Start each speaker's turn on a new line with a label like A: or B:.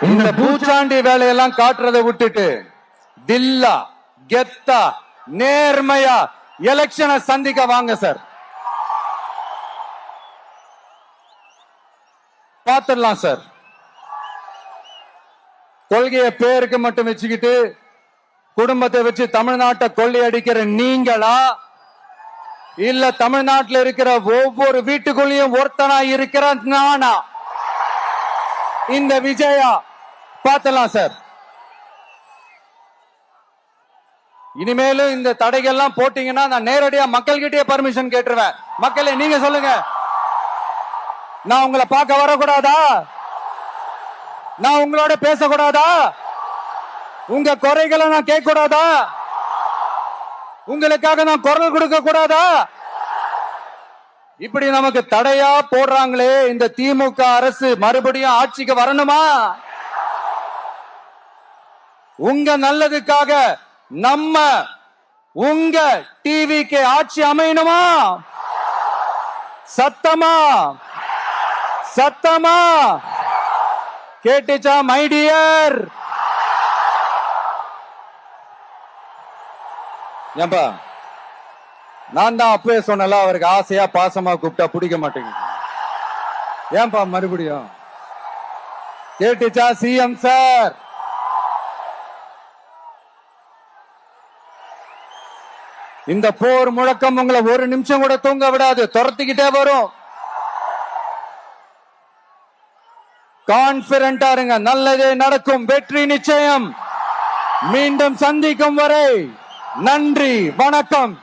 A: இந்த பூச்சாண்டி வேலையெல்லாம் காட்டுறதை விட்டுட்டு தில்லா கெத்தா நேர்மையா எலெக்ஷனை சந்திக்க வாங்க சார். பாத்துடலாம் சார். கொள்கைய பேருக்கு மட்டும் வச்சுக்கிட்டு குடும்பத்தை வச்சு தமிழ்நாட்டை கொள்ளையடிக்கிற நீங்களா, இல்ல தமிழ்நாட்டில் இருக்கிற ஒவ்வொரு வீட்டுக்குள்ளேயும் ஒருத்தனா இருக்கிற நானா, இந்த விஜயா? பாத்தலாம் சார். இனிமேலும் இந்த தடைகள்லாம் போட்டீங்கன்னா நான் நேரடியா மக்கள்கிட்டயே பர்மிஷன் கேட்டுருவேன். மக்களே நீங்க சொல்லுங்க, நான் உங்களை பார்க்க வரக்கூடாதா? நான் உங்களோட பேசக்கூடாதா? உங்க குறைகளை நான் கேட்க கூடாதா? உங்களுக்காக நான் குரல் கொடுக்க கூடாதா? இப்படி நமக்கு தடையா போடுறாங்களே, இந்த திமுக அரசு மறுபடியும் ஆட்சிக்கு வரணுமா? உங்க நல்லதுக்காக நம்ம உங்க டிவிக்கு ஆட்சி அமையணுமா? சத்தமா சத்தமா கேட்டுச்சா மை டியர்? ஏன்பா, நான் தான் அப்பவே சொன்னல, அவருக்கு ஆசையா பாசமா கூப்பிட்டா பிடிக்க மாட்டேங்குது. ஏன்பா மறுபடியும்? கேட்டுச்சா சிஎம் சார்? இந்த போர் முழக்கம் உங்களை ஒரு நிமிஷம் கூட தூங்க விடாது, துரத்திக்கிட்டே வரும். கான்பிடண்டா இருங்க, நல்லதே நடக்கும், வெற்றி நிச்சயம். மீண்டும் சந்திக்கும் வரை நன்றி, வணக்கம்.